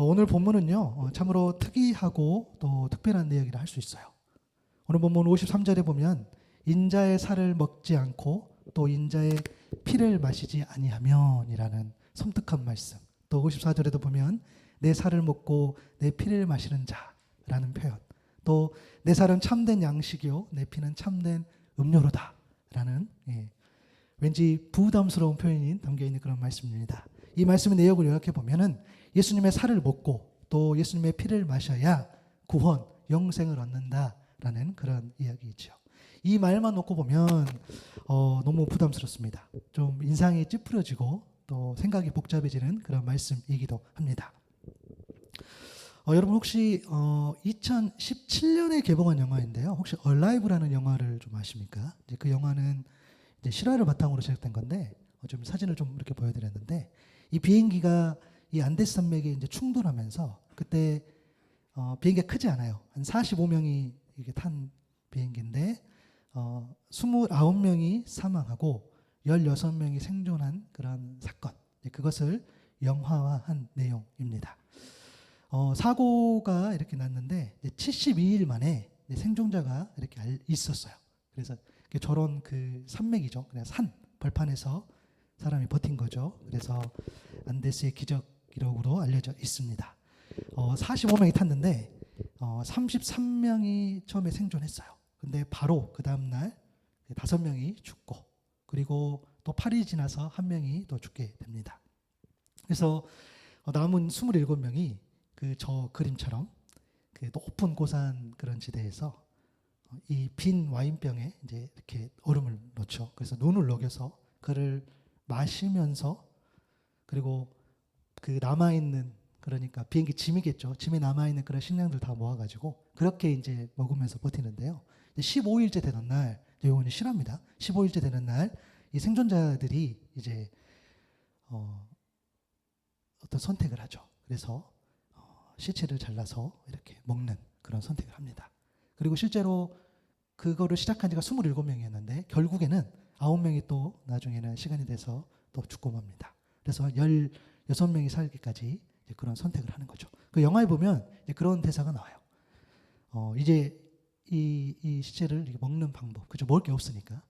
오늘 본문은요, 참으로 특이하고 또 특별한 내용이라 할 수 있어요. 오늘 본문 53절에 보면 인자의 살을 먹지 않고 또 인자의 피를 마시지 아니하면이라는 섬뜩한 말씀. 또 54절에도 보면 내 살을 먹고 내 피를 마시는 자라는 표현. 또 내 살은 참된 양식이요 내 피는 참된 음료로다라는 왠지 부담스러운 표현이 담겨있는 그런 말씀입니다. 이 말씀의 내용을 요약해 보면은 예수님의 살을 먹고 또 예수님의 피를 마셔야 구원, 영생을 얻는다라는 그런 이야기이죠. 이 말만 놓고 보면 너무 부담스럽습니다. 좀 인상이 찌푸려지고 또 생각이 복잡해지는 그런 말씀이기도 합니다. 여러분 혹시 2017년에 개봉한 영화인데요. 혹시 얼라이브라는 영화를 좀 아십니까? 이제 그 영화는 이제 실화를 바탕으로 제작된 건데 좀 사진을 좀 이렇게 보여드렸는데 이 비행기가 이 안데스 산맥에 이제 충돌하면서 그때 비행기가 크지 않아요. 한 45명이 이게 탄 비행기인데 29명이 사망하고 16명이 생존한 그런 사건. 그것을 영화화한 내용입니다. 사고가 이렇게 났는데 72일 만에 생존자가 이렇게 있었어요. 그래서 저런 그 산맥이죠. 그냥 산 벌판에서 사람이 버틴 거죠. 그래서 안데스의 기적이라고도 알려져 있습니다. 45명이 탔는데 33명이 처음에 생존했어요. 근데 바로 그 다음 날 5명이 죽고 그리고 또 8일이 지나서 1명이 또 죽게 됩니다. 그래서 남은 27명이 저 그림처럼 그 높은 고산 그런 지대에서 이 빈 와인병에 이제 이렇게 얼음을 넣죠. 그래서 눈을 녹여서 그를 마시면서 그리고 그 남아있는 그러니까 비행기 짐이겠죠. 짐에 남아있는 그런 식량들 다 모아가지고 그렇게 이제 먹으면서 버티는데요. 15일째 되는 날, 요거는 실화입니다. 15일째 되는 날 이 생존자들이 이제 어떤 선택을 하죠. 그래서 시체를 잘라서 이렇게 먹는 그런 선택을 합니다. 그리고 실제로 그거를 시작한 지가 27명이었는데 결국에는 9명이 또 나중에는 시간이 돼서 또 죽고 맙니다. 그래서 16명이 살기까지 그런 선택을 하는 거죠. 그 영화에 보면 그런 대사가 나와요. 이제 이 시체를 먹는 방법, 그죠? 먹을 게 없으니까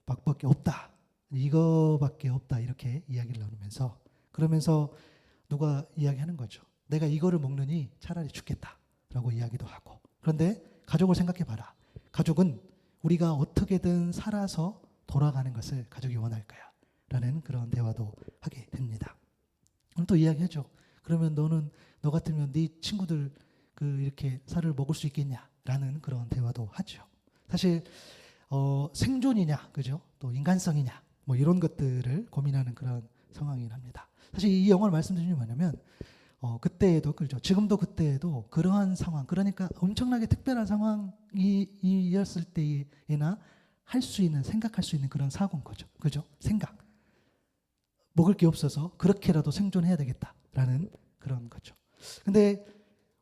밖에 없다. 이거밖에 없다. 이렇게 이야기를 나누면서 그러면서 누가 이야기하는 거죠. 내가 이거를 먹느니 차라리 죽겠다라고 이야기도 하고. 그런데 가족을 생각해봐라. 가족은 우리가 어떻게든 살아서 돌아가는 것을 가족이 원할 거야. 라는 그런 대화도 하게 됩니다. 그럼 또 이야기하죠. 그러면 너 같으면 네 친구들 이렇게 살을 먹을 수 있겠냐? 라는 그런 대화도 하죠. 사실 생존이냐, 그죠? 또 인간성이냐, 뭐 이런 것들을 고민하는 그런 상황이긴 합니다. 사실 이 영화를 말씀드리는 게 뭐냐면 그때에도 그렇죠. 지금도 그때에도 그러한 상황, 그러니까 엄청나게 특별한 상황이었을 때에나 할 수 있는, 생각할 수 있는 그런 사고인 거죠. 그죠? 생각. 먹을 게 없어서 그렇게라도 생존해야 되겠다라는 그런 거죠. 근데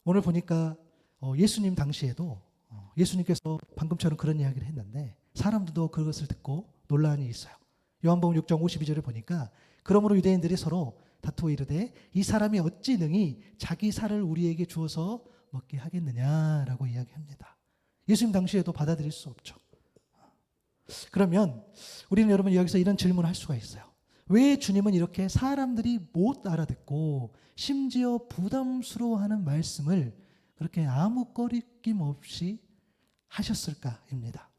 오늘 보니까 예수님 당시에도 예수님께서 방금처럼 그런 이야기를 했는데 사람들도 그것을 듣고 논란이 있어요. 요한복음 6장 52절을 보니까 그러므로 유대인들이 서로 다투어 이르되 이 사람이 어찌 능히 자기 살을 우리에게 주어서 먹게 하겠느냐라고 이야기합니다. 예수님 당시에도 받아들일 수 없죠. 그러면 우리는 여러분 여기서 이런 질문을 할 수가 있어요. 왜 주님은 이렇게 사람들이 못 알아듣고 심지어 부담스러워하는 말씀을 그렇게 아무 꺼리낌 없이 하셨을까입니다.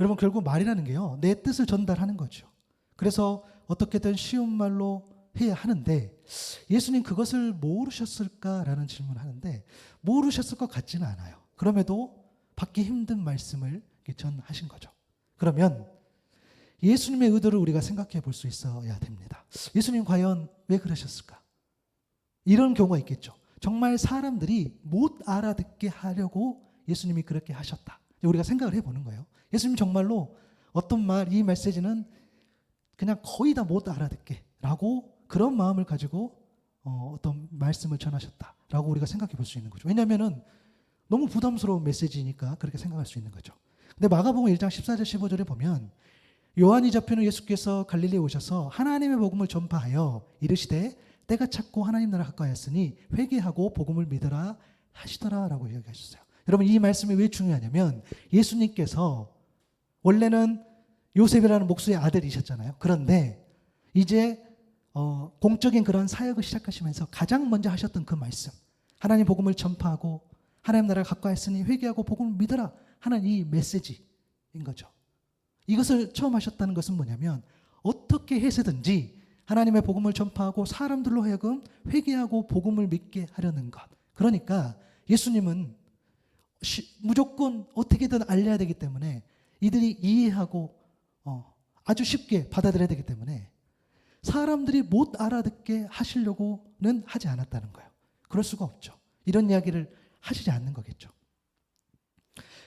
여러분 결국 말이라는 게요. 내 뜻을 전달하는 거죠. 그래서 어떻게든 쉬운 말로 해야 하는데 예수님 그것을 모르셨을까라는 질문을 하는데 모르셨을 것 같지는 않아요. 그럼에도 받기 힘든 말씀을 전하신 거죠. 그러면 예수님의 의도를 우리가 생각해 볼 수 있어야 됩니다. 예수님 과연 왜 그러셨을까? 이런 경우가 있겠죠. 정말 사람들이 못 알아듣게 하려고 예수님이 그렇게 하셨다. 우리가 생각을 해보는 거예요. 예수님 정말로 어떤 이 메시지는 그냥 거의 다 못 알아듣게 라고 그런 마음을 가지고 어떤 말씀을 전하셨다라고 우리가 생각해 볼 수 있는 거죠. 왜냐하면 너무 부담스러운 메시지니까 그렇게 생각할 수 있는 거죠. 근데 마가복음 1장 14절 15절에 보면 요한이 잡힌 후 예수께서 갈릴리에 오셔서 하나님의 복음을 전파하여 이르시되 때가 찼고 하나님 나라 가까이 왔으니 회개하고 복음을 믿어라 하시더라라고 이야기하셨어요. 여러분, 이 말씀이 왜 중요하냐면 예수님께서 원래는 요셉이라는 목수의 아들이셨잖아요. 그런데 이제 공적인 그런 사역을 시작하시면서 가장 먼저 하셨던 그 말씀, 하나님 복음을 전파하고 하나님 나라가 가까이 왔으니 회개하고 복음을 믿어라 하는 이 메시지인 거죠. 이것을 처음 하셨다는 것은 뭐냐면 어떻게 해서든지 하나님의 복음을 전파하고 사람들로 하여금 회개하고 복음을 믿게 하려는 것. 그러니까 예수님은 무조건 어떻게든 알려야 되기 때문에 이들이 이해하고 아주 쉽게 받아들여야 되기 때문에 사람들이 못 알아듣게 하시려고는 하지 않았다는 거예요. 그럴 수가 없죠. 이런 이야기를 하시지 않는 거겠죠.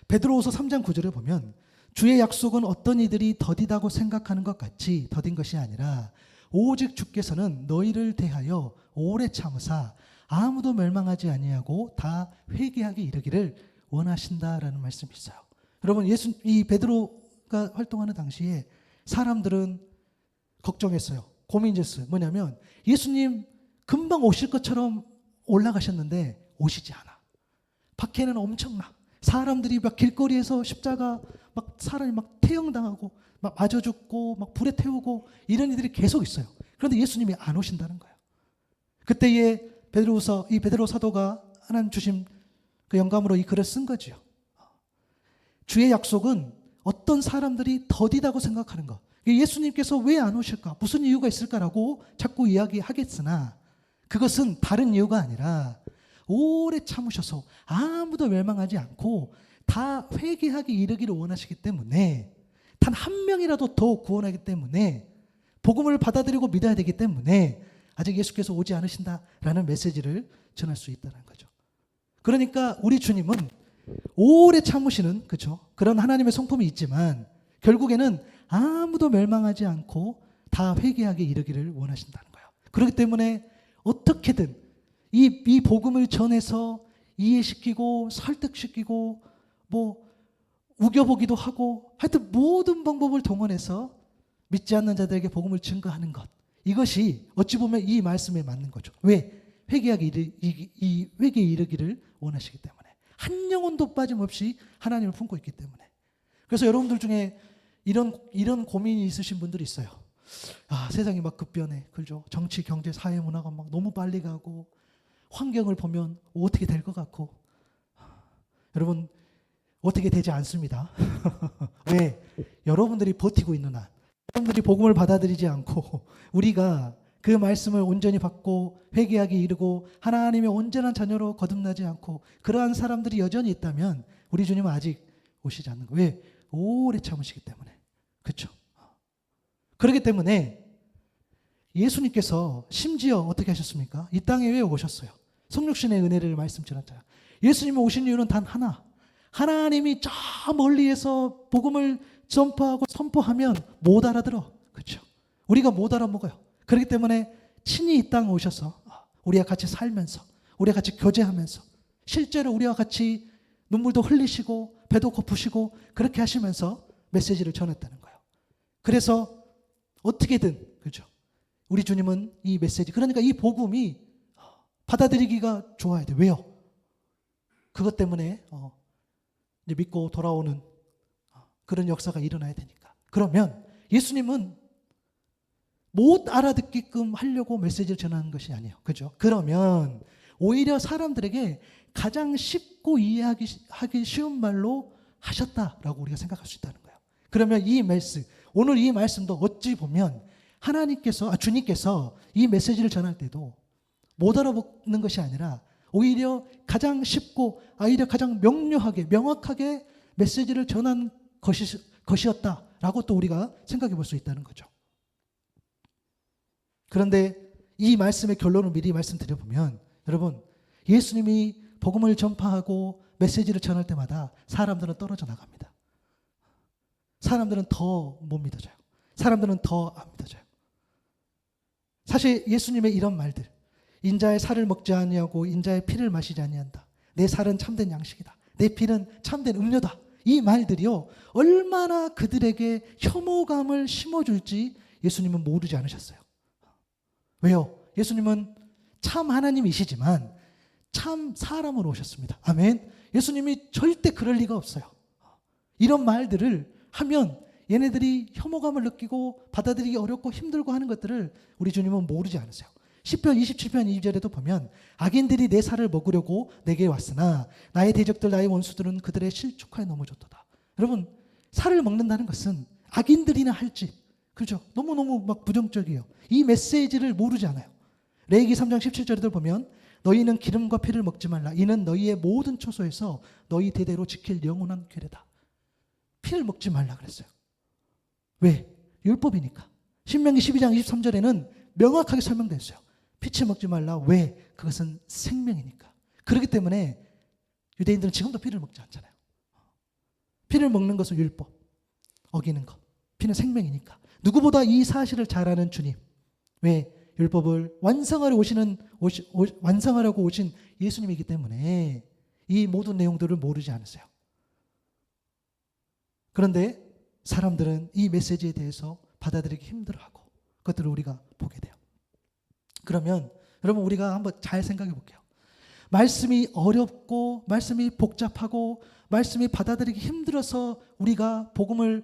베드로후서 3장 9절에 보면 주의 약속은 어떤 이들이 더디다고 생각하는 것 같이 더딘 것이 아니라 오직 주께서는 너희를 대하여 오래 참으사 아무도 멸망하지 아니하고 다 회개하게 이르기를 원하신다라는 말씀이 있어요. 여러분, 이 베드로가 활동하는 당시에 사람들은 걱정했어요. 고민했어요. 뭐냐면 예수님 금방 오실 것처럼 올라가셨는데 오시지 않아. 밖에는 엄청나. 사람들이 막 길거리에서 십자가 막 사람이 막 태형당하고 막 맞아 죽고 막 불에 태우고 이런 일들이 계속 있어요. 그런데 예수님이 안 오신다는 거예요. 그때에 이 베드로 사도가 하나님 주신 그 영감으로 이 글을 쓴 거죠. 주의 약속은 어떤 사람들이 더디다고 생각하는 것. 예수님께서 왜 안 오실까? 무슨 이유가 있을까라고 자꾸 이야기하겠으나 그것은 다른 이유가 아니라 오래 참으셔서 아무도 멸망하지 않고 다 회개하게 이르기를 원하시기 때문에 단 한 명이라도 더 구원하기 때문에 복음을 받아들이고 믿어야 되기 때문에 아직 예수께서 오지 않으신다라는 메시지를 전할 수 있다는 거죠. 그러니까 우리 주님은 오래 참으시는 그렇죠? 그런 하나님의 성품이 있지만 결국에는 아무도 멸망하지 않고 다 회개하게 이르기를 원하신다는 거예요. 그렇기 때문에 어떻게든 이 복음을 전해서 이해시키고 설득시키고 뭐 우겨보기도 하고 하여튼 모든 방법을 동원해서 믿지 않는 자들에게 복음을 증거하는 것. 이것이 어찌 보면 이 말씀에 맞는 거죠. 왜? 회개에 이르기를 원하시기 때문에. 한 영혼도 빠짐없이 하나님을 품고 있기 때문에. 그래서 여러분들 중에 이런 고민이 있으신 분들이 있어요. 세상이 막 급변해. 그죠? 정치, 경제, 사회, 문화가 막 너무 빨리 가고 환경을 보면 어떻게 될 것 같고. 여러분, 어떻게 되지 않습니다. 왜? 여러분들이 버티고 있는 한, 여러분들이 복음을 받아들이지 않고 우리가 그 말씀을 온전히 받고 회개하게 이르고 하나님의 온전한 자녀로 거듭나지 않고 그러한 사람들이 여전히 있다면 우리 주님은 아직 오시지 않는 거예요. 왜? 오래 참으시기 때문에. 그렇죠? 그렇기 때문에 예수님께서 심지어 어떻게 하셨습니까? 이 땅에 왜 오셨어요? 성육신의 은혜를 말씀드렸잖아요. 예수님이 오신 이유는 단 하나. 하나님이 저 멀리에서 복음을 전파하고 선포하면 못 알아들어. 그렇죠? 우리가 못 알아먹어요. 그렇기 때문에 친히 이 땅에 오셔서 우리와 같이 살면서 우리와 같이 교제하면서 실제로 우리와 같이 눈물도 흘리시고 배도 고프시고 그렇게 하시면서 메시지를 전했다는 거예요. 그래서 어떻게든 그렇죠? 우리 주님은 이 메시지, 그러니까 이 복음이 받아들이기가 좋아야 돼. 왜요? 그것 때문에 이제 믿고 돌아오는 그런 역사가 일어나야 되니까. 그러면 예수님은 못 알아듣게끔 하려고 메시지를 전하는 것이 아니에요. 그죠? 그러면 오히려 사람들에게 가장 쉽고 이해하기 쉬운 말로 하셨다라고 우리가 생각할 수 있다는 거예요. 그러면 오늘 이 말씀도 어찌 보면 주님께서 이 메시지를 전할 때도 못 알아듣는 것이 아니라 오히려 가장 쉽고 오히려 가장 명확하게 메시지를 전한 것이었다라고 또 우리가 생각해 볼 수 있다는 거죠. 그런데 이 말씀의 결론을 미리 말씀드려보면 여러분, 예수님이 복음을 전파하고 메시지를 전할 때마다 사람들은 떨어져 나갑니다. 사람들은 더 못 믿어져요. 사람들은 더 안 믿어져요. 사실 예수님의 이런 말들, 인자의 살을 먹지 아니하고 인자의 피를 마시지 아니한다. 내 살은 참된 양식이다. 내 피는 참된 음료다. 이 말들이요, 얼마나 그들에게 혐오감을 심어줄지 예수님은 모르지 않으셨어요. 왜요? 예수님은 참 하나님이시지만 참 사람으로 오셨습니다. 아멘. 예수님이 절대 그럴 리가 없어요. 이런 말들을 하면 얘네들이 혐오감을 느끼고 받아들이기 어렵고 힘들고 하는 것들을 우리 주님은 모르지 않으세요. 시편 27편 2절에도 보면 악인들이 내 살을 먹으려고 내게 왔으나 나의 대적들 나의 원수들은 그들의 실족하에 넘어졌도다. 여러분, 살을 먹는다는 것은 악인들이나 할지, 그렇죠? 너무너무 막 부정적이에요. 이 메시지를 모르지 않아요. 레위기 3장 17절에도 보면 너희는 기름과 피를 먹지 말라. 이는 너희의 모든 초소에서 너희 대대로 지킬 영원한 규례다. 피를 먹지 말라 그랬어요. 왜? 율법이니까. 신명기 12장 23절에는 명확하게 설명되어 있어요. 피치 먹지 말라. 왜? 그것은 생명이니까. 그렇기 때문에 유대인들은 지금도 피를 먹지 않잖아요. 피를 먹는 것은 율법, 어기는 것. 피는 생명이니까. 누구보다 이 사실을 잘 아는 주님. 왜? 율법을 완성하려고 오신 예수님이기 때문에 이 모든 내용들을 모르지 않으세요. 그런데 사람들은 이 메시지에 대해서 받아들이기 힘들어하고 그것들을 우리가 보게 돼요. 그러면 여러분, 우리가 한번 잘 생각해 볼게요. 말씀이 어렵고 말씀이 복잡하고 말씀이 받아들이기 힘들어서 우리가 복음을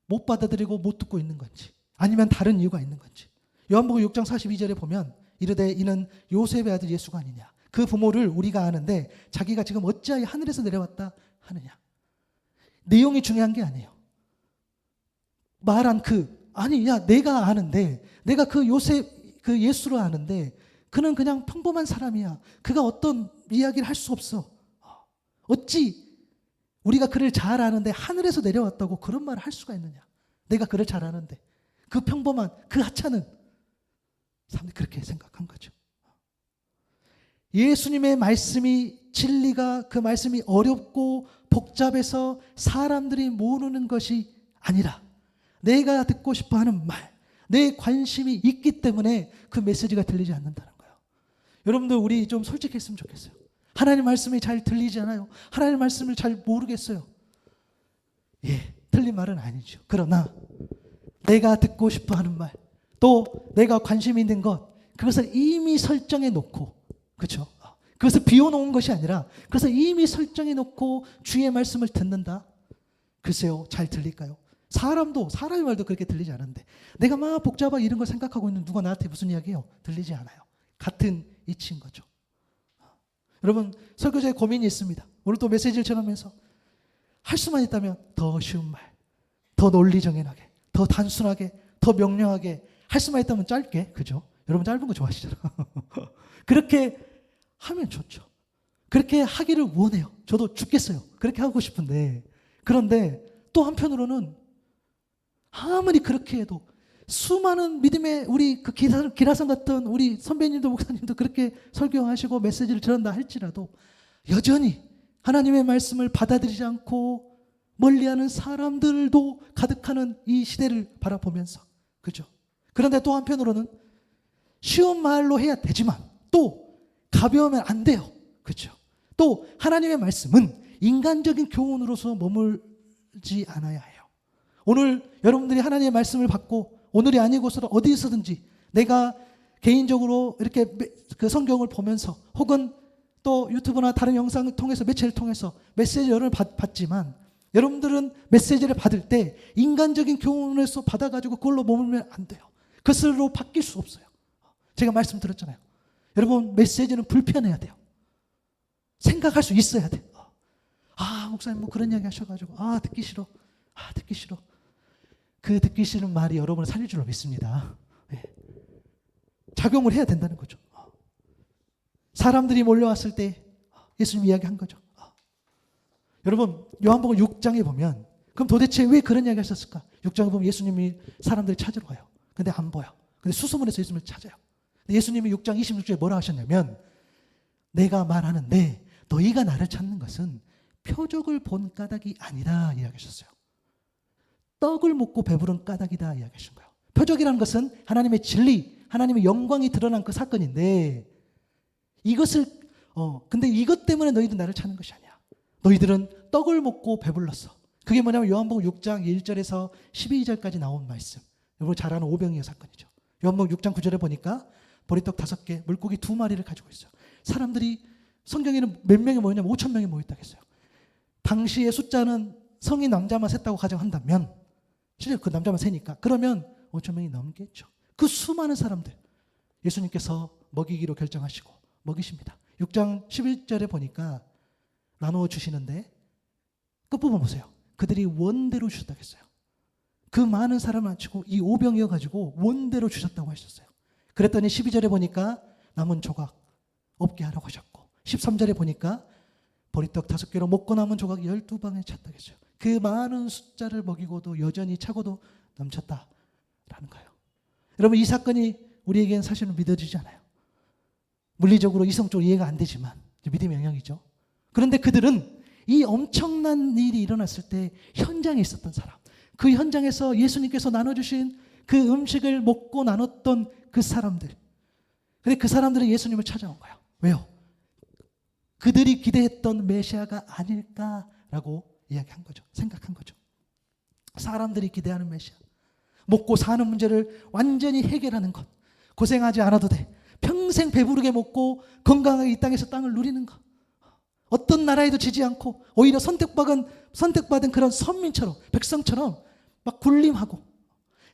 못 받아들이고 못 듣고 있는 건지, 아니면 다른 이유가 있는 건지. 요한복음 6장 42절에 보면 이르되 이는 요셉의 아들 예수가 아니냐. 그 부모를 우리가 아는데 자기가 지금 어찌하여 하늘에서 내려왔다 하느냐. 내용이 중요한 게 아니에요. 말한 내가 아는데, 내가 그 요셉, 그 예수를 아는데 그는 그냥 평범한 사람이야. 그가 어떤 이야기를 할 수 없어. 어찌 우리가 그를 잘 아는데 하늘에서 내려왔다고 그런 말을 할 수가 있느냐. 내가 그를 잘 아는데 그 평범한 그 하찮은 사람들이 그렇게 생각한 거죠. 예수님의 말씀이 진리가, 그 말씀이 어렵고 복잡해서 사람들이 모르는 것이 아니라 내가 듣고 싶어하는 말, 내 관심이 있기 때문에 그 메시지가 들리지 않는다는 거예요. 여러분들, 우리 좀 솔직했으면 좋겠어요. 하나님 말씀이 잘 들리지 않아요. 하나님 말씀을 잘 모르겠어요. 틀린 말은 아니죠. 그러나 내가 듣고 싶어하는 말, 또 내가 관심 있는 것, 그것을 이미 설정해 놓고, 그렇죠? 그것을 비워놓은 것이 아니라 그것을 이미 설정해 놓고 주의 말씀을 듣는다. 글쎄요, 잘 들릴까요? 사람의 말도 그렇게 들리지 않는데 내가 막 복잡하게 이런 걸 생각하고 있는 누가 나한테 무슨 이야기해요? 들리지 않아요. 같은 이치인 거죠. 여러분, 설교자의 고민이 있습니다. 오늘 또 메시지를 전하면서 할 수만 있다면 더 쉬운 말, 더 논리정연하게, 더 단순하게, 더 명료하게, 할 수만 있다면 짧게, 그죠? 여러분 짧은 거 좋아하시잖아. 그렇게 하면 좋죠. 그렇게 하기를 원해요. 저도 죽겠어요. 그렇게 하고 싶은데, 그런데 또 한편으로는 아무리 그렇게 해도 수많은 믿음의 우리 그 기라성 같은 우리 선배님도 목사님도 그렇게 설교하시고 메시지를 전한다 할지라도 여전히 하나님의 말씀을 받아들이지 않고 멀리하는 사람들도 가득하는 이 시대를 바라보면서, 그죠? 그런데 또 한편으로는 쉬운 말로 해야 되지만 또 가벼우면 안 돼요. 그죠? 또 하나님의 말씀은 인간적인 교훈으로서 머물지 않아야 해요. 오늘 여러분들이 하나님의 말씀을 받고 오늘이 아니고서도 어디서든지 내가 개인적으로 이렇게 그 성경을 보면서 혹은 또 유튜브나 다른 영상을 통해서 매체를 통해서 메시지를 받지만 여러분들은 메시지를 받을 때 인간적인 교훈에서 받아가지고 그걸로 머물면 안 돼요. 그것으로 바뀔 수 없어요. 제가 말씀드렸잖아요. 여러분, 메시지는 불편해야 돼요. 생각할 수 있어야 돼. 목사님 뭐 그런 이야기 하셔가지고 듣기 싫어. 듣기 싫어. 그 듣기 싫은 말이 여러분을 살릴 줄로 믿습니다. 작용을 해야 된다는 거죠. 사람들이 몰려왔을 때 예수님 이야기한 거죠. 여러분, 요한복음 6장에 보면 그럼 도대체 왜 그런 이야기 하셨을까? 6장에 보면 예수님이 사람들이 찾으러 와요. 근데 안 보여. 근데 수소문해서 예수님을 찾아요. 근데 예수님이 6장 26절에 뭐라 하셨냐면 내가 말하는데 너희가 나를 찾는 것은 표적을 본 까닭이 아니라 이야기하셨어요. 떡을 먹고 배부른 까닭이다 이야기하신 거예요. 표적이라는 것은 하나님의 진리, 하나님의 영광이 드러난 그 사건인데 이것을 근데 이것 때문에 너희들 나를 찾는 것이 아니야. 너희들은 떡을 먹고 배불렀어. 그게 뭐냐면 요한복음 6장 1절에서 12절까지 나온 말씀. 여러분 잘 아는 오병이어 사건이죠. 요한복음 6장 9절에 보니까 보리떡 5개, 물고기 2마리를 가지고 있어요. 사람들이 성경에는 몇 명이 모였냐면 5천 명이 모였다고 했어요. 당시의 숫자는 성인 남자만 셌다고 가정한다면, 실제 그 남자만 세니까, 그러면 5천 명이 넘겠죠. 그 수많은 사람들 예수님께서 먹이기로 결정하시고 먹이십니다. 6장 11절에 보니까 나누어 주시는데 끝부분 보세요. 그들이 원대로 주셨다고 했어요. 그 많은 사람을 앉히고 이 오병이어 가지고 원대로 주셨다고 하셨어요. 그랬더니 12절에 보니까 남은 조각 없게 하라고 하셨고, 13절에 보니까 보리떡 5개로 먹고 남은 조각 12방에 찼다고 했어요. 그 많은 숫자를 먹이고도 여전히 차고도 넘쳤다라는 거예요. 여러분, 이 사건이 우리에게는 사실은 믿어지지 않아요. 물리적으로 이성적으로 이해가 안 되지만 믿음의 영역이죠. 그런데 그들은 이 엄청난 일이 일어났을 때 현장에 있었던 사람, 그 현장에서 예수님께서 나눠주신 그 음식을 먹고 나눴던 그 사람들, 근데 그 사람들은 예수님을 찾아온 거예요. 왜요? 그들이 기대했던 메시아가 아닐까라고 이야기한 거죠. 생각한 거죠. 사람들이 기대하는 메시아, 먹고 사는 문제를 완전히 해결하는 것, 고생하지 않아도 돼, 평생 배부르게 먹고 건강하게 이 땅에서 땅을 누리는 것, 어떤 나라에도 지지 않고 오히려 선택받은 그런 선민처럼, 백성처럼 막 군림하고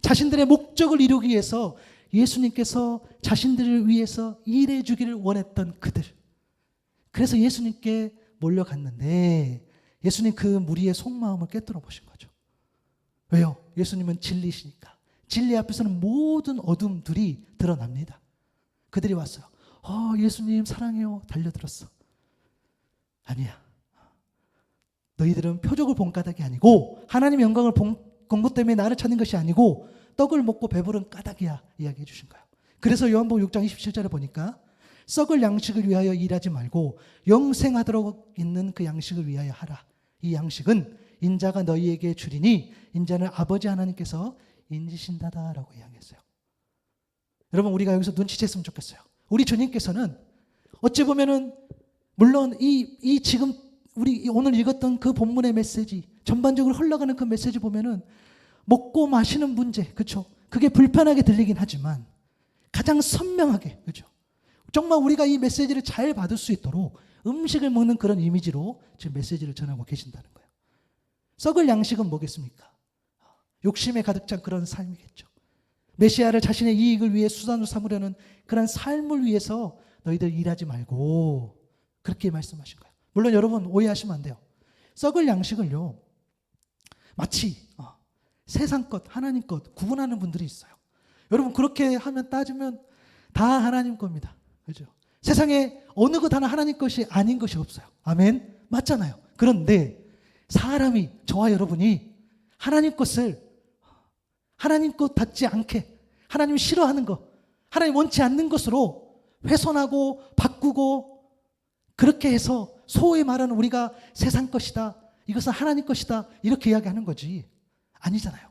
자신들의 목적을 이루기 위해서 예수님께서 자신들을 위해서 일해 주기를 원했던 그들, 그래서 예수님께 몰려갔는데 예수님 그 무리의 속마음을 꿰뚫어 보신 거죠. 왜요? 예수님은 진리시니까. 진리 앞에서는 모든 어둠들이 드러납니다. 그들이 왔어요. 예수님 사랑해요. 달려들었어. 아니야. 너희들은 표적을 본 까닭이 아니고 하나님의 영광을 본 것 때문에 나를 찾는 것이 아니고 떡을 먹고 배부른 까닭이야, 이야기해 주신 거예요. 그래서 요한복음 6장 27절에 보니까 썩을 양식을 위하여 일하지 말고 영생하도록 있는 그 양식을 위하여 하라. 이 양식은 인자가 너희에게 주리니 인자는 아버지 하나님께서 인지신다라고 이야기했어요. 여러분, 우리가 여기서 눈치챘으면 좋겠어요. 우리 주님께서는 어찌 보면은 물론 이 지금 우리 오늘 읽었던 그 본문의 메시지, 전반적으로 흘러가는 그 메시지 보면은 먹고 마시는 문제, 그렇죠? 그게 불편하게 들리긴 하지만 가장 선명하게, 그렇죠? 정말 우리가 이 메시지를 잘 받을 수 있도록 음식을 먹는 그런 이미지로 지금 메시지를 전하고 계신다는 거예요. 썩을 양식은 뭐겠습니까? 욕심에 가득 찬 그런 삶이겠죠. 메시아를 자신의 이익을 위해 수단으로 삼으려는 그런 삶을 위해서 너희들 일하지 말고, 그렇게 말씀하신 거예요. 물론 여러분 오해하시면 안 돼요. 썩을 양식을요, 마치 세상 것, 하나님 것 구분하는 분들이 있어요. 여러분, 그렇게 하면 따지면 다 하나님 겁니다. 그렇죠? 세상에 어느 것 하나 하나님 것이 아닌 것이 없어요. 아멘? 맞잖아요. 그런데 사람이, 저와 여러분이 하나님 것을 하나님 것 같지 않게, 하나님 싫어하는 것, 하나님 원치 않는 것으로 훼손하고 바꾸고, 그렇게 해서 소위 말하는 우리가 세상 것이다, 이것은 하나님 것이다, 이렇게 이야기하는 거지 아니잖아요.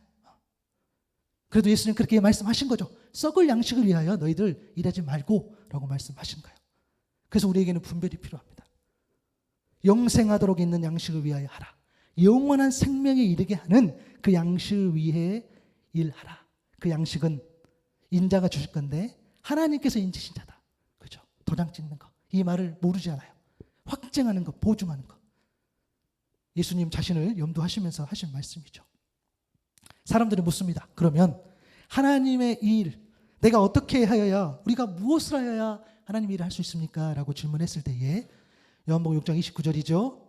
그래도 예수님 그렇게 말씀하신 거죠. 썩을 양식을 위하여 너희들 일하지 말고 라고 말씀하신 거예요. 그래서 우리에게는 분별이 필요합니다. 영생하도록 있는 양식을 위하여 하라. 영원한 생명에 이르게 하는 그 양식을 위해 일하라. 그 양식은 인자가 주실 건데 하나님께서 인지신 자다. 그죠? 도장 찍는 거. 이 말을 모르지 않아요. 확증하는 것, 보증하는 것. 예수님 자신을 염두하시면서 하신 말씀이죠. 사람들이 묻습니다. 그러면 하나님의 일, 내가 어떻게 하여야, 우리가 무엇을 하여야 하나님 일을 할 수 있습니까? 라고 질문했을 때에 요한복음 6장 29절이죠.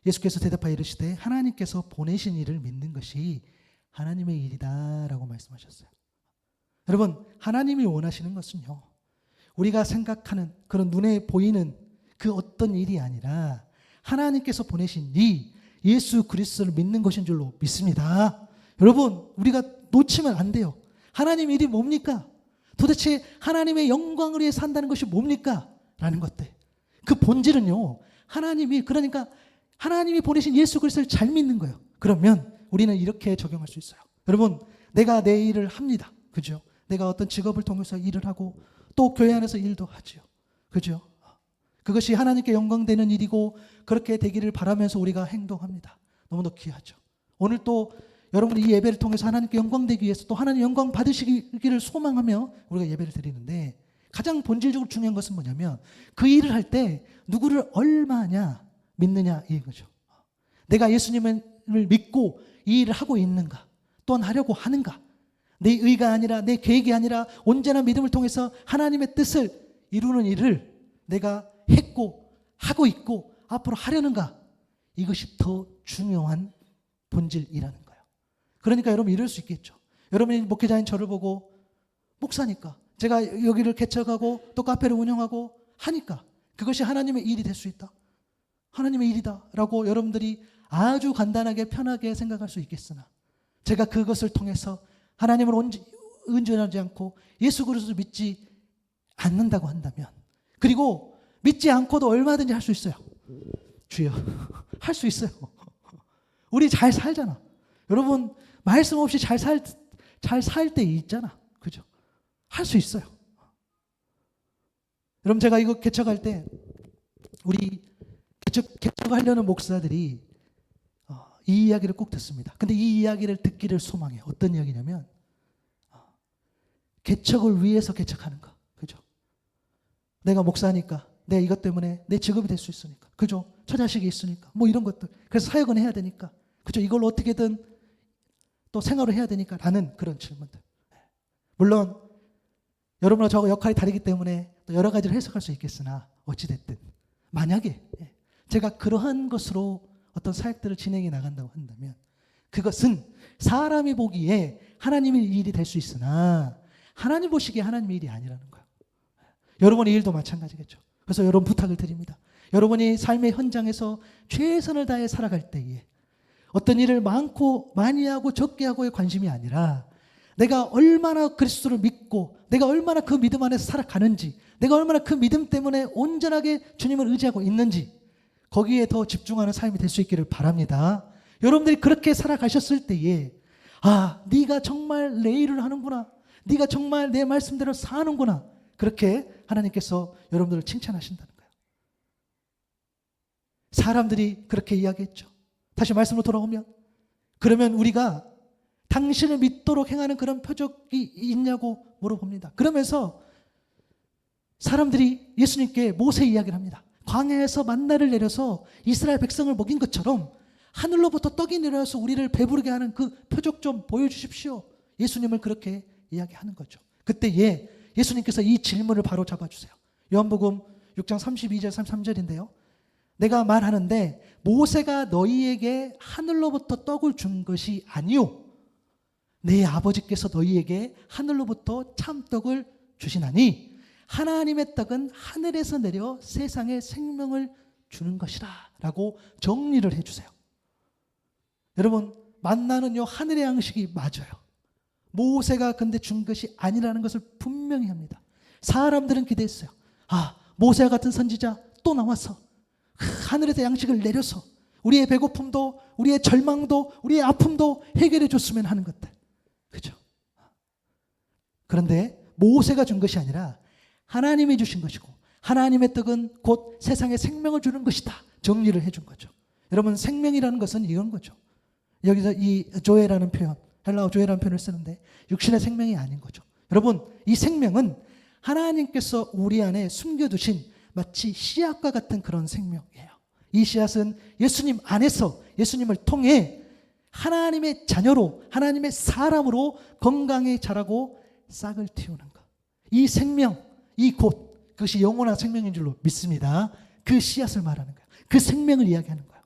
예수께서 대답하여 이르시되 하나님께서 보내신 일을 믿는 것이 하나님의 일이다 라고 말씀하셨어요. 여러분, 하나님이 원하시는 것은요, 우리가 생각하는 그런 눈에 보이는 그 어떤 일이 아니라 하나님께서 보내신 이 예수 그리스도를 믿는 것인 줄로 믿습니다. 여러분, 우리가 놓치면 안 돼요. 하나님 일이 뭡니까? 도대체 하나님의 영광을 위해 산다는 것이 뭡니까? 라는 것들. 그 본질은요, 그러니까 하나님이 보내신 예수 그리스도를 잘 믿는 거예요. 그러면 우리는 이렇게 적용할 수 있어요. 여러분, 내가 내 일을 합니다. 그죠? 내가 어떤 직업을 통해서 일을 하고 또 교회 안에서 일도 하죠. 그죠? 그것이 하나님께 영광되는 일이고 그렇게 되기를 바라면서 우리가 행동합니다. 너무도 귀하죠. 오늘 또 여러분이 이 예배를 통해서 하나님께 영광되기 위해서 또 하나님 영광 받으시기를 소망하며 우리가 예배를 드리는데, 가장 본질적으로 중요한 것은 뭐냐면 그 일을 할 때 누구를 얼마냐 믿느냐 이거죠. 내가 예수님을 믿고 이 일을 하고 있는가, 또한 하려고 하는가. 내 의가 아니라 내 계획이 아니라 온전한 믿음을 통해서 하나님의 뜻을 이루는 일을 내가 했고 하고 있고 앞으로 하려는가. 이것이 더 중요한 본질이라는 거예요. 그러니까 여러분 이럴 수 있겠죠. 여러분이 목회자인 저를 보고 목사니까 제가 여기를 개척하고 또 카페를 운영하고 하니까 그것이 하나님의 일이 될 수 있다. 하나님의 일이다 라고 여러분들이 아주 간단하게 편하게 생각할 수 있겠으나 제가 그것을 통해서 하나님을 의존하지 않고 예수 그리스도를 믿지 않는다고 한다면, 그리고 믿지 않고도 얼마든지 할 수 있어요. 주여 할 수 있어요. 우리 잘 살잖아. 여러분 말씀 없이 잘 살 때 있잖아. 그죠? 할 수 있어요. 여러분 제가 이거 개척할 때 우리 개척하려는 목사들이 이 이야기를 꼭 듣습니다. 근데 이 이야기를 듣기를 소망해요. 어떤 이야기냐면 개척을 위해서 개척하는 거. 그죠? 내가 목사니까 내 이것 때문에 내 직업이 될 수 있으니까. 그죠? 처자식이 있으니까. 뭐 이런 것들. 그래서 사역은 해야 되니까. 그죠? 이걸 어떻게든 또 생활을 해야 되니까 라는 그런 질문들. 물론 여러분과 저하고 역할이 다르기 때문에 또 여러 가지를 해석할 수 있겠으나 어찌됐든 만약에 제가 그러한 것으로 어떤 사역들을 진행해 나간다고 한다면 그것은 사람이 보기에 하나님의 일이 될 수 있으나 하나님 보시기에 하나님의 일이 아니라는 거예요. 여러분의 일도 마찬가지겠죠. 그래서 여러분 부탁을 드립니다. 여러분이 삶의 현장에서 최선을 다해 살아갈 때에 어떤 일을 많이 하고 적게 하고의 관심이 아니라 내가 얼마나 그리스도를 믿고 내가 얼마나 그 믿음 안에서 살아가는지, 내가 얼마나 그 믿음 때문에 온전하게 주님을 의지하고 있는지 거기에 더 집중하는 삶이 될 수 있기를 바랍니다. 여러분들이 그렇게 살아가셨을 때에 네가 정말 내 일을 하는구나, 네가 정말 내 말씀대로 사는구나, 그렇게 하나님께서 여러분들을 칭찬하신다는 거예요. 사람들이 그렇게 이야기했죠. 다시 말씀으로 돌아오면 그러면 우리가 당신을 믿도록 행하는 그런 표적이 있냐고 물어봅니다. 그러면서 사람들이 예수님께 모세 이야기를 합니다. 광야에서 만나를 내려서 이스라엘 백성을 먹인 것처럼 하늘로부터 떡이 내려서 우리를 배부르게 하는 그 표적 좀 보여주십시오. 예수님을 그렇게 이야기하는 거죠. 그때에 예수님께서 이 질문을 바로 잡아주세요. 요한복음 6장 32절 33절인데요. 내가 말하는데 모세가 너희에게 하늘로부터 떡을 준 것이 아니요 내 아버지께서 너희에게 하늘로부터 참떡을 주시나니 하나님의 떡은 하늘에서 내려 세상에 생명을 주는 것이라 라고 정리를 해주세요. 여러분 만나는요 하늘의 양식이 맞아요. 모세가 근데 준 것이 아니라는 것을 분명히 합니다. 사람들은 기대했어요. 모세와 같은 선지자 또 나와서 하늘에서 양식을 내려서 우리의 배고픔도 우리의 절망도 우리의 아픔도 해결해 줬으면 하는 것들. 그죠? 그런데 모세가 준 것이 아니라 하나님이 주신 것이고 하나님의 떡은 곧 세상에 생명을 주는 것이다. 정리를 해준 거죠. 여러분 생명이라는 것은 이런 거죠. 여기서 이 조에라는 표현, 헬라어 조에라는 표현을 쓰는데 육신의 생명이 아닌 거죠. 여러분 이 생명은 하나님께서 우리 안에 숨겨두신 마치 씨앗과 같은 그런 생명이에요. 이 씨앗은 예수님 안에서 예수님을 통해 하나님의 자녀로 하나님의 사람으로 건강히 자라고 싹을 틔우는 것. 이 생명, 이 곧 그것이 영원한 생명인 줄로 믿습니다. 그 씨앗을 말하는 거예요. 그 생명을 이야기하는 거예요.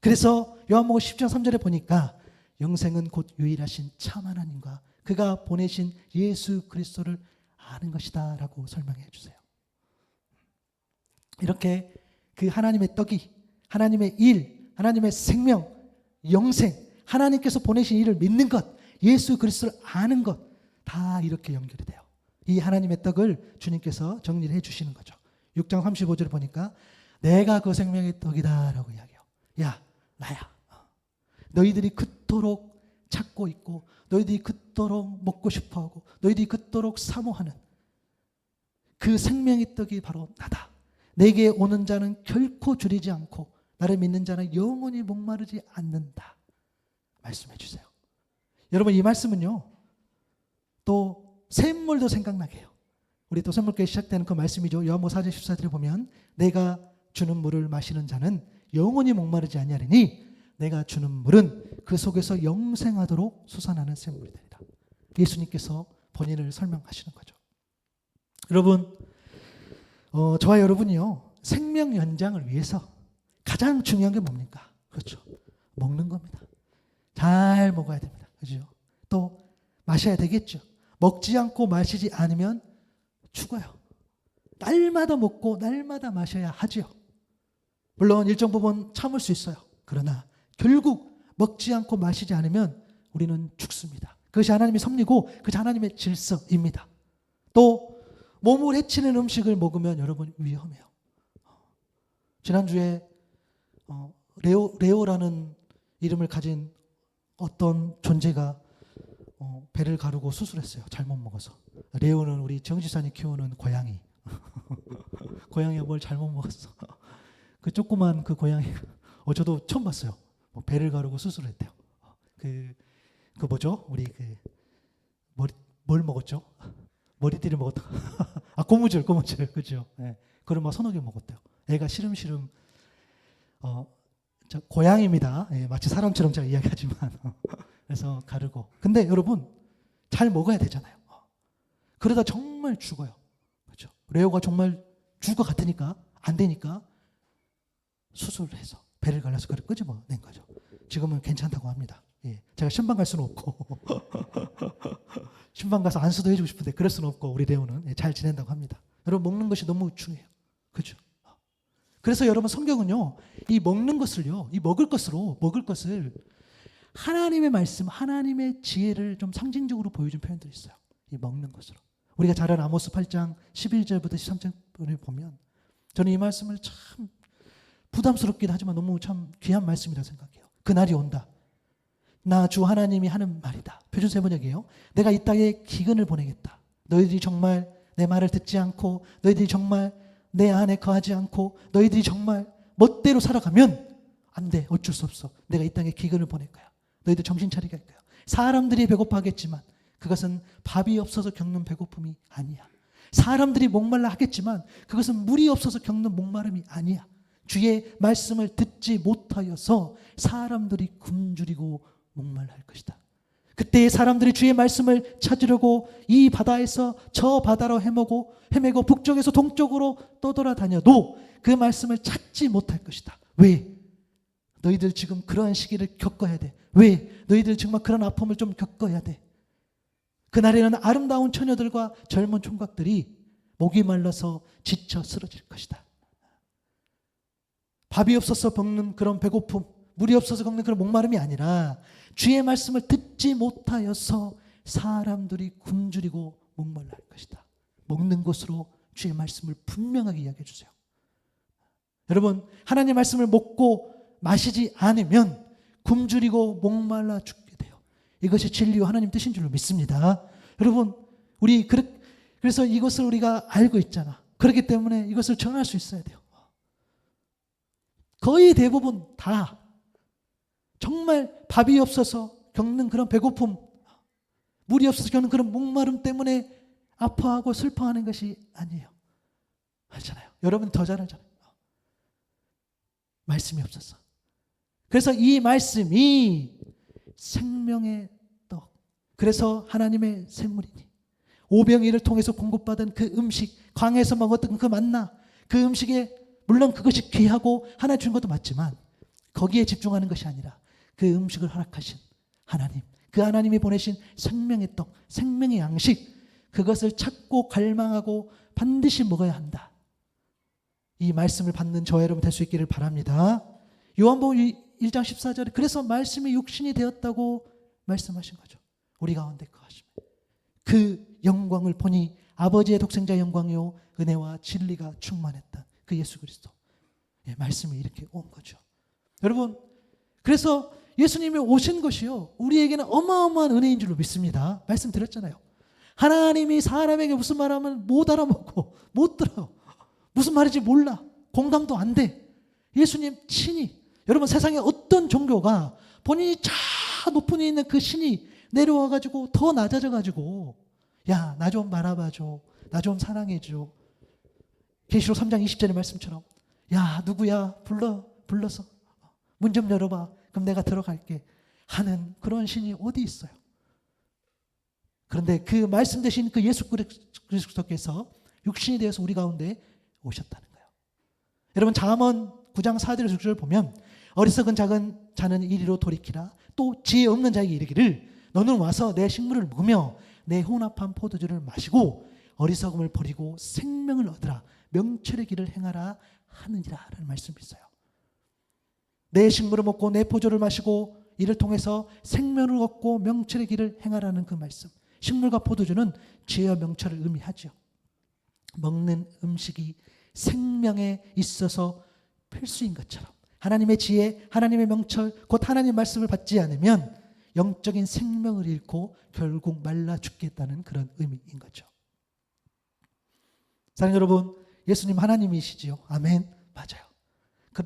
그래서 요한복음 10장 3절에 보니까 영생은 곧 유일하신 참 하나님과 그가 보내신 예수 그리스도를 아는 것이다 라고 설명해 주세요. 이렇게 그 하나님의 떡이 하나님의 일, 하나님의 생명, 영생, 하나님께서 보내신 일을 믿는 것, 예수 그리스도를 아는 것 다 이렇게 연결이 돼요. 이 하나님의 떡을 주님께서 정리를 해주시는 거죠. 6장 35절을 보니까 내가 그 생명의 떡이다 라고 이야기해요. 야 나야. 너희들이 그토록 찾고 있고 너희들이 그토록 먹고 싶어하고 너희들이 그토록 사모하는 그 생명의 떡이 바로 나다. 내게 오는 자는 결코 줄이지 않고 나를 믿는 자는 영원히 목마르지 않는다. 말씀해 주세요. 여러분 이 말씀은요 또 샘물도 생각나게 해요. 우리 또 선물교회 시작되는 그 말씀이죠. 요한복음 4장 14절에 보면 내가 주는 물을 마시는 자는 영원히 목마르지 아니하리니 내가 주는 물은 그 속에서 영생하도록 솟아나는 샘물이 되리라. 예수님께서 본인을 설명하시는 거죠. 여러분, 저와 여러분이요, 생명 연장을 위해서 가장 중요한 게 뭡니까? 그렇죠. 먹는 겁니다. 잘 먹어야 됩니다. 그죠? 또 마셔야 되겠죠. 먹지 않고 마시지 않으면 죽어요. 날마다 먹고 날마다 마셔야 하죠. 물론 일정 부분 참을 수 있어요. 그러나 결국 먹지 않고 마시지 않으면 우리는 죽습니다. 그것이 하나님의 섭리고 그것이 하나님의 질서입니다. 또 몸을 해치는 음식을 먹으면 여러분 위험해요. 지난주에 레오라는 이름을 가진 어떤 존재가 배를 가르고 수술했어요. 잘못 먹어서. 레오는 우리 정지사님 키우는 고양이. 고양이가 뭘 잘못 먹었어. 그 조그만 그 고양이, 저도 처음 봤어요. 배를 가르고 수술했대요. 그 뭐죠? 우리 뭘 먹었죠? 머리띠를 먹었다. 고무줄, 그죠? 네. 그걸 막 서너 개 먹었대요. 애가 시름시름, 고양이입니다. 예, 마치 사람처럼 제가 이야기하지만. 그래서 가르고. 근데 여러분, 잘 먹어야 되잖아요. 그러다 정말 죽어요. 그렇죠? 레오가 정말 죽을 것 같으니까, 안 되니까 수술을 해서 배를 갈라서 그걸 끄집어낸 거죠. 지금은 괜찮다고 합니다. 예, 제가 신방 갈 수는 없고 신방 가서 안수도 해주고 싶은데 그럴 수는 없고 우리 레오는 잘 지낸다고 합니다. 여러분, 먹는 것이 너무 중요해요. 그렇죠? 그래서 여러분, 성경은요, 이 먹는 것을요, 이 먹을 것을 하나님의 말씀, 하나님의 지혜를 좀 상징적으로 보여준 표현들이 있어요. 이 먹는 것으로. 우리가 잘 아는 아모스 8장 11절부터 13절을 보면 저는 이 말씀을 참 부담스럽긴 하지만 너무 참 귀한 말씀이라 생각해요. 그날이 온다. 나 주 하나님이 하는 말이다. 표준 세번역이에요. 내가 이 땅에 기근을 보내겠다. 너희들이 정말 내 말을 듣지 않고 너희들이 정말 내 안에 거하지 않고 너희들이 정말 멋대로 살아가면 안 돼. 어쩔 수 없어. 내가 이 땅에 기근을 보낼 거야. 너희들 정신 차리게 할 거야. 사람들이 배고파하겠지만 그것은 밥이 없어서 겪는 배고픔이 아니야. 사람들이 목말라 하겠지만 그것은 물이 없어서 겪는 목마름이 아니야. 주의 말씀을 듣지 못하여서 사람들이 굶주리고 목말라 할 것이다. 그때 사람들이 주의 말씀을 찾으려고 이 바다에서 저 바다로 헤매고 북쪽에서 동쪽으로 떠돌아다녀도 그 말씀을 찾지 못할 것이다. 왜? 너희들 지금 그러한 시기를 겪어야 돼. 왜? 너희들 정말 그런 아픔을 좀 겪어야 돼. 그날에는 아름다운 처녀들과 젊은 총각들이 목이 말라서 지쳐 쓰러질 것이다. 밥이 없어서 겪는 그런 배고픔, 물이 없어서 겪는 그런 목마름이 아니라 주의 말씀을 듣지 못하여서 사람들이 굶주리고 목말라 할 것이다. 먹는 것으로 주의 말씀을 분명하게 이야기해 주세요. 여러분, 하나님의 말씀을 먹고 마시지 않으면 굶주리고 목말라 죽게 돼요. 이것이 진리와 하나님 뜻인 줄로 믿습니다. 여러분, 그래서 이것을 우리가 알고 있잖아. 그렇기 때문에 이것을 전할 수 있어야 돼요. 거의 대부분 다 정말 밥이 없어서 겪는 그런 배고픔, 물이 없어서 겪는 그런 목마름 때문에 아파하고 슬퍼하는 것이 아니에요. 알잖아요. 여러분 더 잘 알잖아요. 말씀이 없어서. 그래서 이 말씀이 생명의 떡, 그래서 하나님의 샘물이니 오병이를 통해서 공급받은 그 음식, 광야에서 먹었던 그 만나, 그 음식에 물론 그것이 귀하고 하나 준 것도 맞지만 거기에 집중하는 것이 아니라 그 음식을 허락하신 하나님, 그 하나님이 보내신 생명의 떡, 생명의 양식, 그것을 찾고 갈망하고 반드시 먹어야 한다. 이 말씀을 받는 저와 여러분 될 수 있기를 바랍니다. 요한복음 1장 14절에 그래서 말씀이 육신이 되었다고 말씀하신 거죠. 우리 가운데 거하시며 그 영광을 보니 아버지의 독생자 영광이요 은혜와 진리가 충만했다. 그 예수 그리스도. 예, 말씀이 이렇게 온 거죠. 여러분, 그래서 예수님이 오신 것이요 우리에게는 어마어마한 은혜인 줄로 믿습니다. 말씀드렸잖아요. 하나님이 사람에게 무슨 말하면 못 알아먹고 못 들어요. 무슨 말인지 몰라. 공감도 안 돼. 예수님 친히, 여러분 세상에 어떤 종교가 본인이 저 높은 데 있는 그 신이 내려와가지고 더 낮아져가지고 야, 나 좀 바라봐줘. 나 좀 사랑해줘. 계시록 3장 20절의 말씀처럼 야 누구야 불러서 문 좀 열어봐. 그럼 내가 들어갈게 하는 그런 신이 어디 있어요? 그런데 그 말씀 대신 그 예수 그리스도께서 육신이 되어서 우리 가운데 오셨다는 거예요. 여러분 잠언 9장 4절에서 6절을 보면 어리석은 작은 자는 이리로 돌이키라. 또 지혜 없는 자에게 이르기를 너는 와서 내 식물을 먹으며 내 혼합한 포도주를 마시고 어리석음을 버리고 생명을 얻으라. 명철의 길을 행하라 하느니라 라는 말씀이 있어요. 내 식물을 먹고 내 포도주를 마시고 이를 통해서 생명을 얻고 명철의 길을 행하라는 그 말씀. 식물과 포도주는 지혜와 명철을 의미하죠. 먹는 음식이 생명에 있어서 필수인 것처럼 하나님의 지혜, 하나님의 명철, 곧 하나님의 말씀을 받지 않으면 영적인 생명을 잃고 결국 말라 죽겠다는 그런 의미인 거죠. 사랑하는 여러분, 예수님 하나님이시지요. 아멘. 맞아요.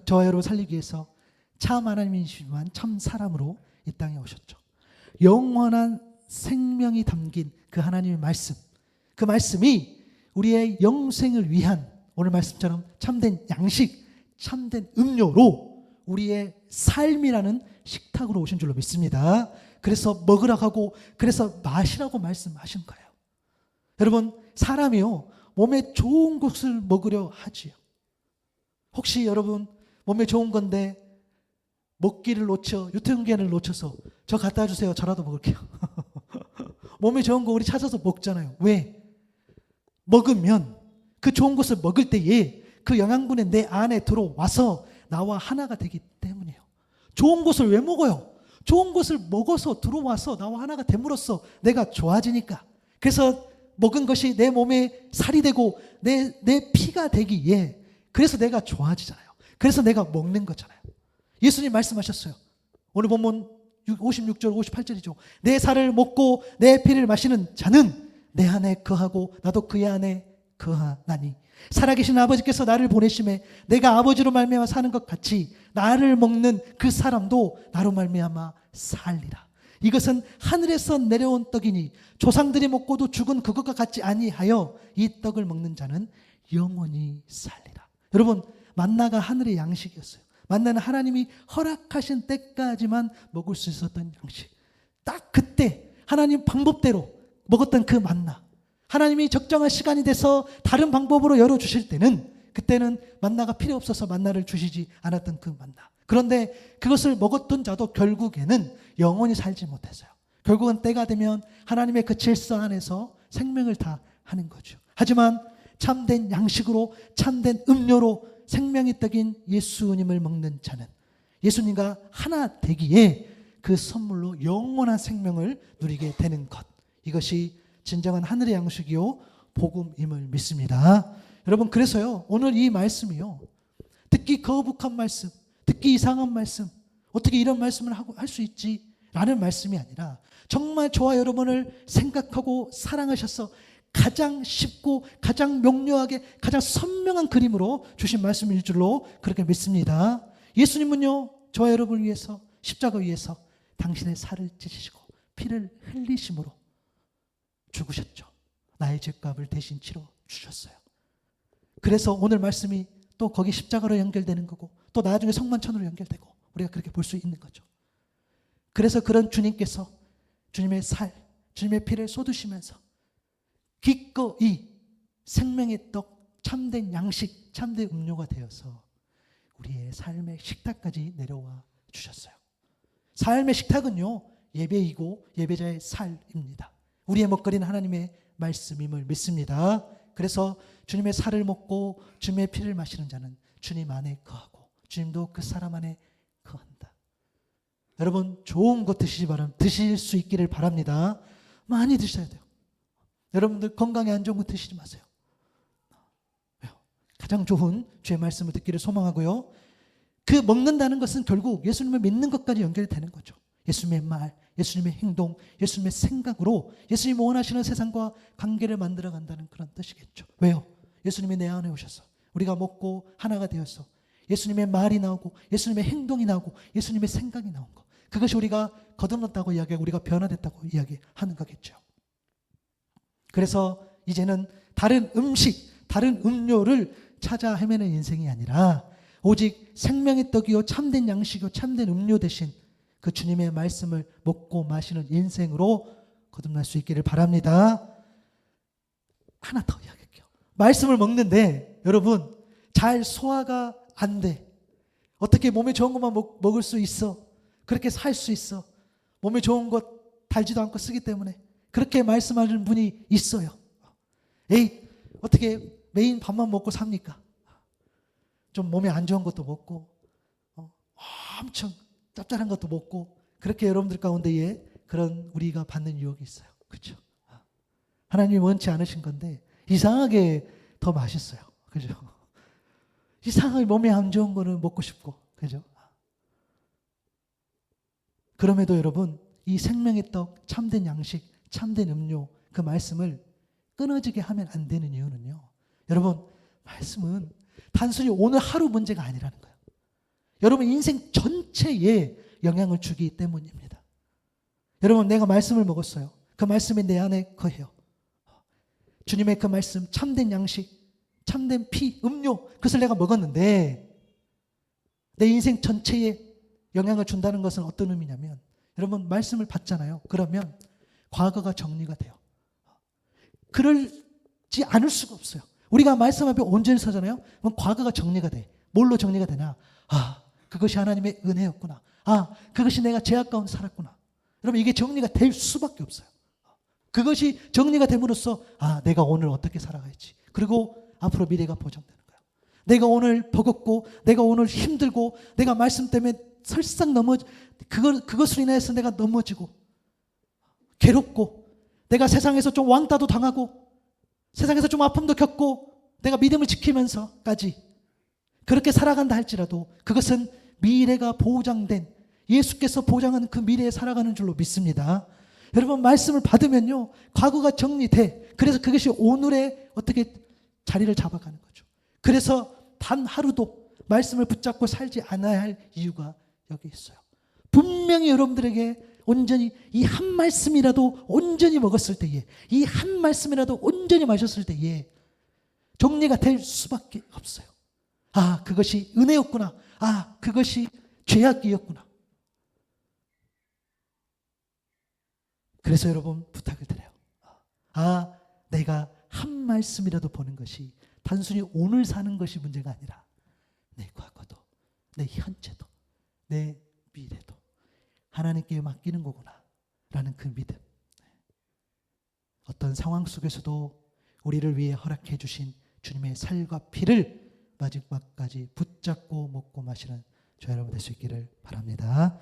저와 여러분 살리기 위해서 참 하나님이시지만 참 사람으로 이 땅에 오셨죠. 영원한 생명이 담긴 그 하나님의 말씀, 그 말씀이 우리의 영생을 위한 오늘 말씀처럼 참된 양식, 참된 음료로 우리의 삶이라는 식탁으로 오신 줄로 믿습니다. 그래서 먹으라고 하고 그래서 마시라고 말씀하신 거예요. 여러분 사람이요 몸에 좋은 것을 먹으려 하지요. 혹시 여러분 몸에 좋은 건데 먹기를 놓쳐 유통기한을 놓쳐서 저 갖다 주세요. 저라도 먹을게요. 몸에 좋은 거 우리 찾아서 먹잖아요. 왜? 먹으면 그 좋은 것을 먹을 때에 그 영양분이 내 안에 들어와서 나와 하나가 되기 때문이에요. 좋은 것을 왜 먹어요? 좋은 것을 먹어서 들어와서 나와 하나가 됨으로써 내가 좋아지니까. 그래서 먹은 것이 내 몸에 살이 되고 내 피가 되기에 그래서 내가 좋아지잖아요. 그래서 내가 먹는 거잖아요. 예수님 말씀하셨어요. 오늘 본문 56절 58절이죠. 내 살을 먹고 내 피를 마시는 자는 내 안에 거하고 나도 그의 안에 거하나니 살아계신 아버지께서 나를 보내심에 내가 아버지로 말미암아 사는 것 같이 나를 먹는 그 사람도 나로 말미암아 살리라. 이것은 하늘에서 내려온 떡이니 조상들이 먹고도 죽은 그것과 같지 아니하여 이 떡을 먹는 자는 영원히 살리라. 여러분 만나가 하늘의 양식이었어요. 만나는 하나님이 허락하신 때까지만 먹을 수 있었던 양식. 딱 그때 하나님 방법대로 먹었던 그 만나. 하나님이 적정한 시간이 돼서 다른 방법으로 열어주실 때는 그때는 만나가 필요 없어서 만나를 주시지 않았던 그 만나. 그런데 그것을 먹었던 자도 결국에는 영원히 살지 못했어요. 결국은 때가 되면 하나님의 그 질서 안에서 생명을 다 하는 거죠. 하지만 참된 양식으로 참된 음료로 생명이 떡인 예수님을 먹는 자는 예수님과 하나 되기에 그 선물로 영원한 생명을 누리게 되는 것. 이것이 진정한 하늘의 양식이요 복음임을 믿습니다. 여러분 그래서요 오늘 이 말씀이요 듣기 거북한 말씀, 듣기 이상한 말씀, 어떻게 이런 말씀을 할 수 있지? 라는 말씀이 아니라 정말 저와 여러분을 생각하고 사랑하셔서 가장 쉽고 가장 명료하게 가장 선명한 그림으로 주신 말씀일 줄로 그렇게 믿습니다. 예수님은요 저와 여러분을 위해서 십자가 위에서 당신의 살을 찢으시고 피를 흘리심으로 죽으셨죠. 나의 죄값을 대신 치러 주셨어요. 그래서 오늘 말씀이 또 거기 십자가로 연결되는 거고 또 나중에 성만천으로 연결되고 우리가 그렇게 볼 수 있는 거죠. 그래서 그런 주님께서 주님의 살, 주님의 피를 쏟으시면서 기꺼이 생명의 떡, 참된 양식, 참된 음료가 되어서 우리의 삶의 식탁까지 내려와 주셨어요. 삶의 식탁은요 예배이고 예배자의 살입니다. 우리의 먹거리는 하나님의 말씀임을 믿습니다. 그래서 주님의 살을 먹고 주님의 피를 마시는 자는 주님 안에 거하고 주님도 그 사람 안에 거한다. 여러분 좋은 것 드실 수 있기를 바랍니다. 많이 드셔야 돼요. 여러분들 건강에 안 좋은 거 드시지 마세요. 가장 좋은 주의 말씀을 듣기를 소망하고요. 그 먹는다는 것은 결국 예수님을 믿는 것까지 연결이 되는 거죠. 예수님의 말, 예수님의 행동, 예수님의 생각으로 예수님이 원하시는 세상과 관계를 만들어 간다는 그런 뜻이겠죠. 왜요? 예수님이 내 안에 오셔서 우리가 먹고 하나가 되어서 예수님의 말이 나오고 예수님의 행동이 나오고 예수님의 생각이 나온 것. 그것이 우리가 거듭났다고 이야기하고 우리가 변화됐다고 이야기하는 거겠죠. 그래서 이제는 다른 음식, 다른 음료를 찾아 헤매는 인생이 아니라 오직 생명의 떡이요 참된 양식이요 참된 음료 대신 그 주님의 말씀을 먹고 마시는 인생으로 거듭날 수 있기를 바랍니다. 하나 더 이야기할게요. 말씀을 먹는데 여러분 잘 소화가 안 돼. 어떻게 몸에 좋은 것만 먹을 수 있어? 그렇게 살 수 있어? 몸에 좋은 것 달지도 않고 쓰기 때문에 그렇게 말씀하는 분이 있어요. 에이, 어떻게 매일 밥만 먹고 삽니까? 좀 몸에 안 좋은 것도 먹고 엄청 짭짤한 것도 먹고 그렇게 여러분들 가운데에 그런 우리가 받는 유혹이 있어요. 그렇죠? 하나님이 원치 않으신 건데 이상하게 더 맛있어요. 그죠? 이상하게 몸에 안 좋은 거는 먹고 싶고 그죠? 그럼에도 여러분 이 생명의 떡, 참된 양식, 참된 음료 그 말씀을 끊어지게 하면 안 되는 이유는요. 여러분 말씀은 단순히 오늘 하루 문제가 아니라는 거예요. 여러분 인생 전체에 영향을 주기 때문입니다. 여러분 내가 말씀을 먹었어요. 그 말씀이 내 안에 거해요. 주님의 그 말씀 참된 양식, 참된 피, 음료 그것을 내가 먹었는데 내 인생 전체에 영향을 준다는 것은 어떤 의미냐면 여러분 말씀을 받잖아요. 그러면 과거가 정리가 돼요. 그러지 않을 수가 없어요. 우리가 말씀 앞에 온전히 서잖아요. 그럼 과거가 정리가 돼. 뭘로 정리가 되냐? 아, 그것이 하나님의 은혜였구나. 아, 그것이 내가 죄악 가운데 살았구나. 여러분 이게 정리가 될 수밖에 없어요. 그것이 정리가 됨으로써 아, 내가 오늘 어떻게 살아가야지. 그리고 앞으로 미래가 보장되는 거예요. 내가 오늘 버겁고 내가 오늘 힘들고 내가 말씀 때문에 설상 그것으로 인해서 내가 넘어지고 괴롭고 내가 세상에서 좀 왕따도 당하고 세상에서 좀 아픔도 겪고 내가 믿음을 지키면서까지 그렇게 살아간다 할지라도 그것은 미래가 보장된 예수께서 보장하는 그 미래에 살아가는 줄로 믿습니다. 여러분 말씀을 받으면요 과거가 정리돼. 그래서 그것이 오늘의 어떻게 자리를 잡아가는 거죠. 그래서 단 하루도 말씀을 붙잡고 살지 않아야 할 이유가 여기 있어요. 분명히 여러분들에게 온전히 이 한 말씀이라도 온전히 먹었을 때에 이 한 말씀이라도 온전히 마셨을 때에 정리가 될 수밖에 없어요. 아, 그것이 은혜였구나. 아, 그것이 죄악이었구나. 그래서 여러분 부탁을 드려요. 아, 내가 한 말씀이라도 보는 것이 단순히 오늘 사는 것이 문제가 아니라 내 과거도 내 현재도 내 미래도 하나님께 맡기는 거구나 라는 그 믿음. 어떤 상황 속에서도 우리를 위해 허락해 주신 주님의 살과 피를 마지막까지 붙잡고 먹고 마시는 저 여러분 될 수 있기를 바랍니다.